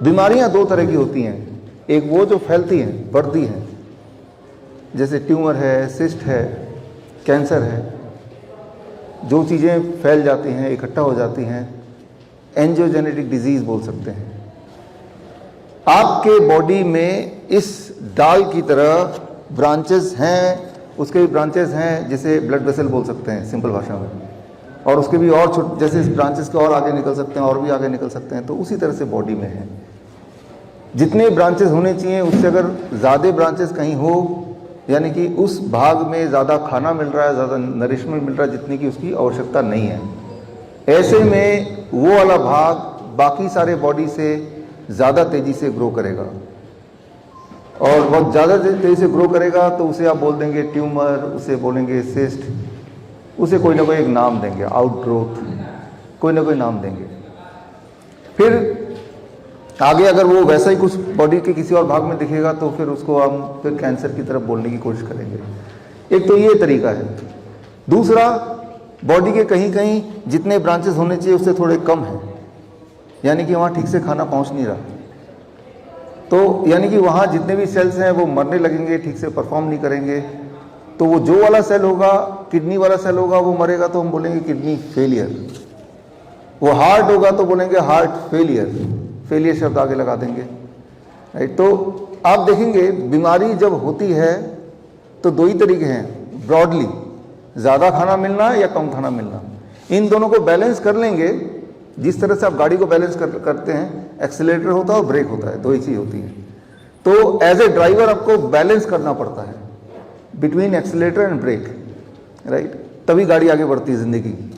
बीमारियां दो तरह की होती हैं, एक वो जो फैलती हैं, बढ़ती हैं, जैसे ट्यूमर है, सिस्ट है, कैंसर है, जो चीज़ें फैल जाती हैं, इकट्ठा हो जाती हैं, एंजियोजेनेटिक डिजीज़ बोल सकते हैं। आपके बॉडी में इस डाल की तरह ब्रांचेस हैं, उसके भी ब्रांचेस हैं जिसे ब्लड वेसल बोल सकते हैं सिंपल भाषा में, और उसके भी और छोटे, जैसे इस ब्रांचेस के और आगे निकल सकते हैं और भी आगे निकल सकते हैं। तो उसी तरह से बॉडी में है, जितने ब्रांचेस होने चाहिए उससे अगर ज़्यादा ब्रांचेस कहीं हो, यानी कि उस भाग में ज़्यादा खाना मिल रहा है, ज़्यादा नरिशमेंट मिल रहा है जितनी की उसकी आवश्यकता नहीं है, ऐसे में वो वाला भाग बाकी सारे बॉडी से ज़्यादा तेज़ी से ग्रो करेगा, और बहुत ज़्यादा तेज़ी से ग्रो करेगा तो उसे आप बोल देंगे ट्यूमर, उसे बोलेंगे सिस्ट, उसे कोई ना कोई एक नाम देंगे, आउटग्रोथ, कोई ना कोई नाम देंगे। फिर आगे अगर वो वैसा ही कुछ बॉडी के किसी और भाग में दिखेगा तो फिर उसको हम फिर कैंसर की तरफ बोलने की कोशिश करेंगे। एक तो ये तरीका है। दूसरा, बॉडी के कहीं कहीं जितने ब्रांचेस होने चाहिए उससे थोड़े कम हैं, यानी कि वहाँ ठीक से खाना पहुँच नहीं रहा, तो यानी कि वहाँ जितने भी सेल्स हैं वो मरने लगेंगे, ठीक से परफॉर्म नहीं करेंगे। तो वो जो वाला सेल होगा, किडनी वाला सेल होगा, वो मरेगा तो हम बोलेंगे किडनी फेलियर। वो हार्ट होगा तो बोलेंगे हार्ट फेलियर, फेलियर शब्द आगे लगा देंगे, राइट। तो आप देखेंगे बीमारी जब होती है तो दो ही तरीके हैं ब्रॉडली, ज़्यादा खाना मिलना या कम खाना मिलना। इन दोनों को बैलेंस कर लेंगे, जिस तरह से आप गाड़ी को बैलेंस करते हैं, एक्सीलरेटर होता है और ब्रेक होता है, दो ही चीज़ होती है। तो एज ए ड्राइवर आपको बैलेंस करना पड़ता है between accelerator and brake, right, तभी गाड़ी आगे बढ़ती है ज़िंदगी की।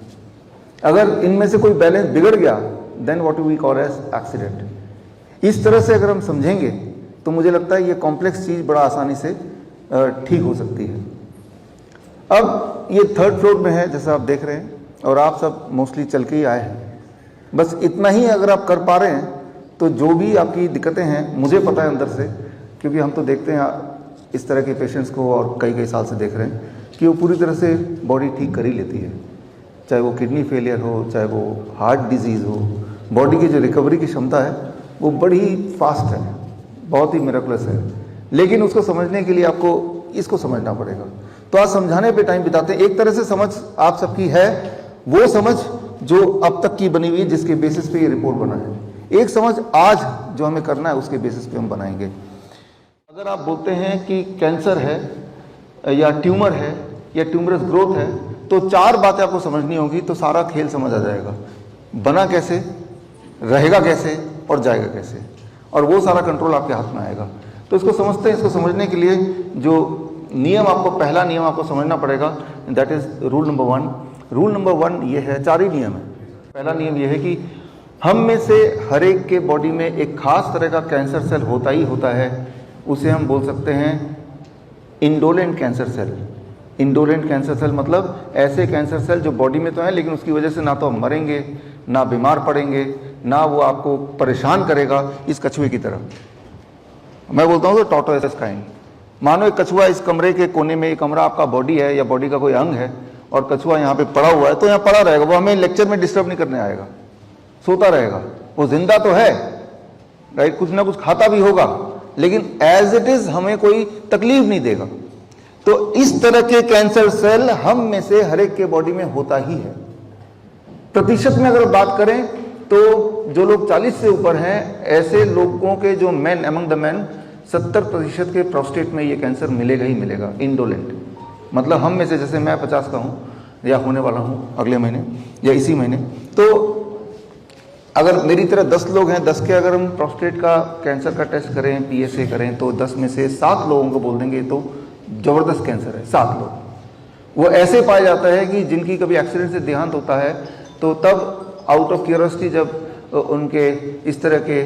अगर इनमें से कोई बैलेंस बिगड़ गया then what we call as accident. इस तरह से अगर हम समझेंगे तो मुझे लगता है ये कॉम्प्लेक्स चीज़ बड़ा आसानी से ठीक हो सकती है। अब ये थर्ड फ्लोर में है जैसा आप देख रहे हैं, और आप सब मोस्टली चल के ही आए हैं। बस इतना ही अगर आप कर पा रहे हैं तो जो भी आपकी दिक्कतें हैं, मुझे पता है अंदर से, क्योंकि हम तो देखते हैं इस तरह के पेशेंट्स को और कई कई साल से देख रहे हैं कि वो पूरी तरह से बॉडी ठीक कर ही लेती है, चाहे वो किडनी फेलियर हो, चाहे वो हार्ट डिजीज़ हो। बॉडी की जो रिकवरी की क्षमता है वो बड़ी फास्ट है, बहुत ही मिरेकलस है। लेकिन उसको समझने के लिए आपको इसको समझना पड़ेगा। तो आज समझाने पे टाइम बिताते हैं। एक तरह से समझ आप सबकी है, वो समझ जो अब तक की बनी हुई है, जिसके बेसिस पे ये रिपोर्ट बना है। एक समझ आज जो हमें करना है उसके बेसिस पे हम बनाएंगे। अगर आप बोलते हैं कि कैंसर है या ट्यूमर है या ट्यूमरस ग्रोथ है, तो चार बातें आपको समझनी होगी, तो सारा खेल समझ आ जाएगा। बना कैसे, रहेगा कैसे और जाएगा कैसे, और वो सारा कंट्रोल आपके हाथ में आएगा। तो इसको समझते हैं। इसको समझने के लिए जो नियम आपको, पहला नियम आपको समझना पड़ेगा, that is rule number 1। Rule number 1 ये है, चार ही नियम है। पहला नियम ये है कि हम में से हर एक के बॉडी में एक खास तरह का कैंसर सेल होता ही होता है। उसे हम बोल सकते हैं indolent cancer cell. Indolent cancer cell मतलब ऐसे कैंसर सेल जो बॉडी में तो है, लेकिन उसकी वजह से ना तो हम मरेंगे, ना बीमार पड़ेंगे, ना वो आपको परेशान करेगा। इस कछुए की तरह मैं बोलता हूँ तो टॉर्टोइस काइंड। मानो एक कछुआ इस कमरे के कोने में, ये कमरा आपका बॉडी है या बॉडी का कोई अंग है, और कछुआ यहाँ पे पड़ा हुआ है, तो यहाँ पड़ा रहेगा, वो हमें लेक्चर में डिस्टर्ब नहीं करने आएगा, सोता रहेगा। वो जिंदा तो है, राइट, कुछ ना कुछ खाता भी होगा, लेकिन एज इट इज हमें कोई तकलीफ नहीं देगा। तो इस तरह के कैंसर सेल हम में से हर एक के बॉडी में होता ही है। प्रतिशत में अगर बात करें तो जो लोग 40 से ऊपर हैं, ऐसे लोगों के जो मैन अमंग द मैन 70% के प्रोस्टेट में ये कैंसर मिलेगा ही मिलेगा, इंडोलेंट। मतलब हम में से, जैसे मैं 50 का हूँ या होने वाला हूँ अगले महीने या इसी महीने, तो अगर मेरी तरह 10 लोग हैं, 10 के अगर हम प्रोस्टेट का कैंसर का टेस्ट करें, PSA करें, तो 10 में से 7 लोगों को बोल देंगे तो ज़बरदस्त कैंसर है। 7 लोग वो ऐसे पाया जाता है कि जिनकी कभी एक्सीडेंट से देहांत होता है, तो तब आउट ऑफ क्यूरियोसिटी जब उनके इस तरह के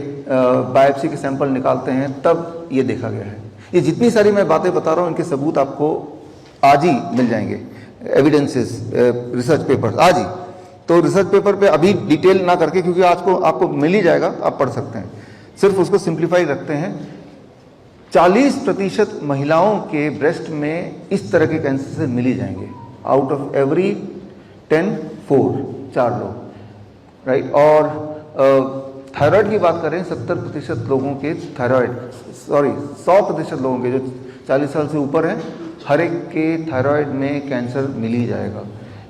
बायोप्सी के सैंपल निकालते हैं, तब ये देखा गया है। ये जितनी सारी मैं बातें बता रहा हूँ, इनके सबूत आपको आज ही मिल जाएंगे, एविडेंसेस, रिसर्च पेपर्स आज ही। तो रिसर्च पेपर पे अभी डिटेल ना करके, क्योंकि आज को आपको मिल ही जाएगा, आप पढ़ सकते हैं, सिर्फ उसको सिंप्लीफाई रखते हैं। 40% महिलाओं के ब्रेस्ट में इस तरह के कैंसर से मिल ही जाएंगे। आउट ऑफ एवरी 10, 4 लोग, राइट। और थायराइड की बात करें 70% लोगों के थायराइड, 100% लोगों के जो 40 साल से ऊपर हैं, हर एक के थायराइड में कैंसर मिल ही जाएगा।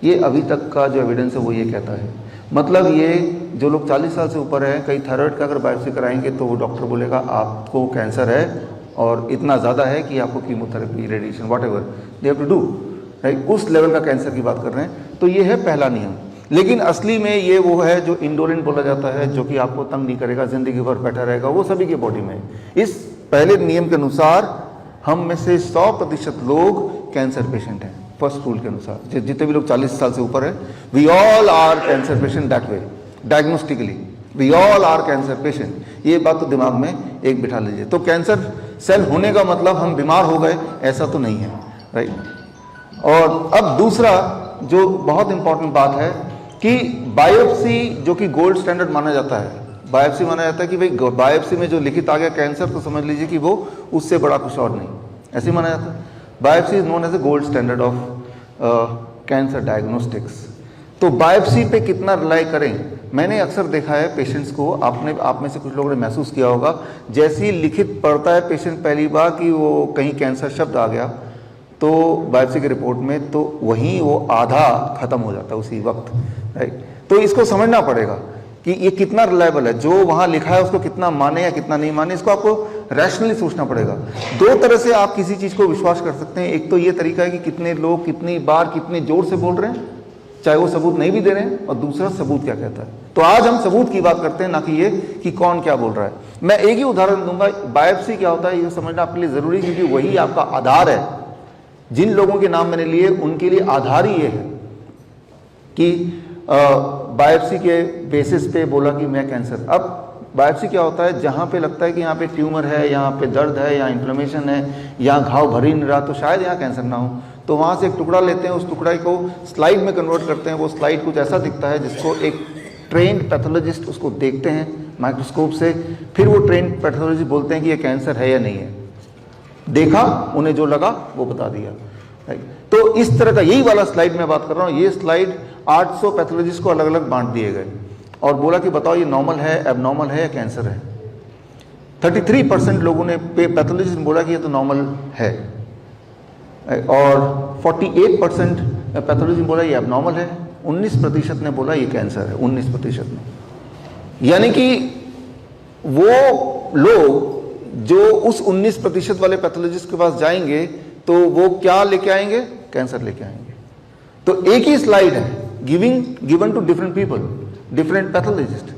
ये अभी तक का जो एविडेंस है वो ये कहता है। मतलब ये जो लोग 40 साल से ऊपर हैं, कई थायराइड का अगर बायोप्सी कराएंगे तो वो डॉक्टर बोलेगा आपको कैंसर है और इतना ज़्यादा है कि आपको chemotherapy, radiation, whatever they have to do, right, उस लेवल का कैंसर की बात कर रहे हैं। तो ये है पहला नियम। लेकिन असली में ये वो है जो इंडोलेंट बोला जाता है, जो कि आपको तंग नहीं करेगा, ज़िंदगी भर बैठा रहेगा, वो सभी के बॉडी में है। इस पहले नियम के अनुसार हम में से 100% लोग कैंसर पेशेंट हैं। फर्स्ट रूल के अनुसार जितने भी लोग 40 साल से ऊपर हैं, we all are cancer patient that way, diagnostically we all are cancer patient. ये बात तो दिमाग में एक बिठा लीजिए। तो कैंसर सेल होने का मतलब हम बीमार हो गए ऐसा तो नहीं है, राइट। और अब दूसरा जो बहुत इंपॉर्टेंट बात है कि बायोप्सी जो कि गोल्ड स्टैंडर्ड माना जाता है, बायोप्सी माना जाता है कि भाई बायोप्सी में जो लिखित आ गया कैंसर, तो समझ लीजिए कि वो उससे बड़ा कुछ और नहीं, ऐसे माना जाता है। Biopsy is known as a gold standard of cancer diagnostics. तो बायोप्सी पे कितना रिलाई करें? मैंने अक्सर देखा है पेशेंट्स को, आप में से कुछ लोगों ने महसूस किया होगा, जैसे ही लिखित पढ़ता है पेशेंट पहली बार कि वो कहीं कैंसर शब्द आ गया तो बायोप्सी की रिपोर्ट में, तो वहीं वो आधा खत्म हो जाता है उसी वक्त, राइट। तो इसको समझना पड़ेगा कि ये कितना रिलायबल है, जो वहाँ लिखा है उसको कितना माने या कितना नहीं माने, इसको आपको रैशनली सोचना पड़ेगा। दो तरह से आप किसी चीज़ को विश्वास कर सकते हैं। एक तो ये तरीका है कि कितने लोग कितनी बार कितने जोर से बोल रहे हैं, चाहे वो सबूत नहीं भी दे रहे हैं, और दूसरा सबूत क्या कहता है। तो आज हम सबूत की बात करते हैं, ना कि ये कि कौन क्या बोल रहा है। मैं एक ही उदाहरण दूंगा। बायोप्सी क्या होता है ये समझना आपके लिए ज़रूरी, क्योंकि वही आपका आधार है। जिन लोगों के नाम मैंने लिए उनके लिए आधार ही ये है कि बायोप्सी के बेसिस पे बोला कि मैं कैंसर। अब बायोप्सी क्या होता है, जहाँ पे लगता है कि यहाँ पे ट्यूमर है, यहाँ पे दर्द है, यहाँ इन्फ्लेमेशन है, यहाँ घाव भर ही नहीं रहा, तो शायद यहाँ कैंसर ना हो। तो वहाँ से एक टुकड़ा लेते हैं, उस टुकड़े को स्लाइड में कन्वर्ट करते हैं। वो स्लाइड कुछ ऐसा दिखता है जिसको एक ट्रेंड पैथोलॉजिस्ट उसको देखते हैं माइक्रोस्कोप से, फिर वो ट्रेंड पैथोलॉजिस्ट बोलते हैं कि ये कैंसर है या नहीं है। देखा, उन्हें जो लगा वो बता दिया, राइट। तो इस तरह का यही वाला स्लाइड मैं बात कर रहा हूँ। ये स्लाइड 800 पैथोलॉजिस्ट को अलग अलग बांट दिए गए और बोला कि बताओ ये नॉर्मल है, एबनॉर्मल है या कैंसर है। 33% लोगों ने पैथोलॉजिस्ट ने बोला कि ये तो नॉर्मल है, और 48% पैथोलॉजिस्ट ने बोला ये एबनॉर्मल है। 19% ने बोला ये कैंसर है, 19% ने। यानी कि वो लोग जो उस 19% वाले पैथोलॉजिस्ट के पास जाएंगे तो वो क्या लेके आएंगे? कैंसर लेके आएंगे। तो एक ही स्लाइड है, given to different people, different pathologist,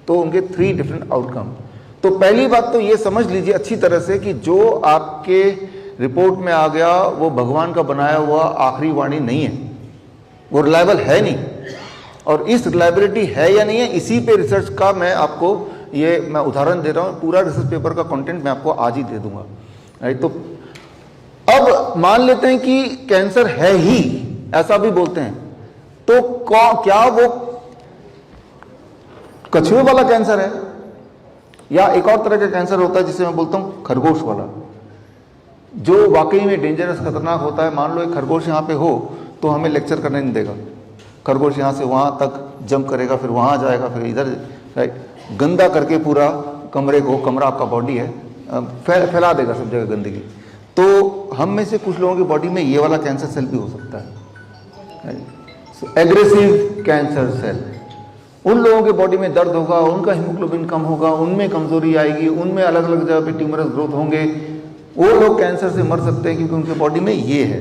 तो उनके 3 डिफरेंट आउटकम। तो पहली बात तो ये समझ लीजिए अच्छी तरह से कि जो आपके रिपोर्ट में आ गया वो भगवान का बनाया हुआ आखिरी वाणी नहीं है, वो रिलायबल है नहीं। और इस रिलायबिलिटी है या नहीं है, इसी पे रिसर्च का मैं आपको मैं उदाहरण दे रहा हूँ। पूरा रिसर्च पेपर का कंटेंट मैं आपको आज ही दे दूंगा, राइट। तो अब मान लेते हैं कि कैंसर है ही, ऐसा भी बोलते हैं, तो क्या वो कछुए वाला कैंसर है, या एक और तरह का कैंसर होता है जिसे मैं बोलता हूं खरगोश वाला, जो वाकई में डेंजरस, खतरनाक होता है। मान लो एक खरगोश यहाँ पे हो तो हमें लेक्चर करने नहीं देगा। खरगोश यहाँ से वहाँ तक जंप करेगा, फिर वहाँ जाएगा, फिर इधर, राइट, गंदा करके पूरा कमरे को, कमरा आपका बॉडी है, फैला देगा सब जगह गंदगी। तो हम में से कुछ लोगों की बॉडी में ये वाला कैंसर सेल भी हो सकता है, एग्रेसिव कैंसर सेल। उन लोगों के बॉडी में दर्द होगा, उनका हीमोग्लोबिन कम होगा, उनमें कमजोरी आएगी, उनमें अलग अलग जगह पे ट्यूमरस ग्रोथ होंगे, वो लोग कैंसर से मर सकते हैं क्योंकि उनके बॉडी में ये है।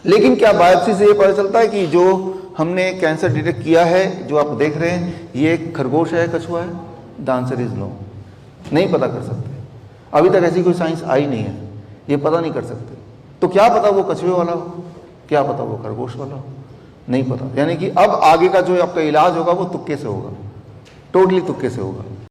लेकिन क्या बायोप्सी से ये पता चलता है कि जो हमने कैंसर डिटेक्ट किया है, जो आप देख रहे हैं, ये खरगोश है, कछुआ है? द आंसर इज नो, नहीं पता कर सकते। अभी तक ऐसी कोई साइंस आई नहीं है, ये पता नहीं कर सकते। तो क्या पता वो कछुए वाला हो, क्या पता वो खरगोश वाला हो, नहीं पता। यानी कि अब आगे का जो आपका इलाज होगा वो तुक्के से होगा, टोटली तुक्के से होगा।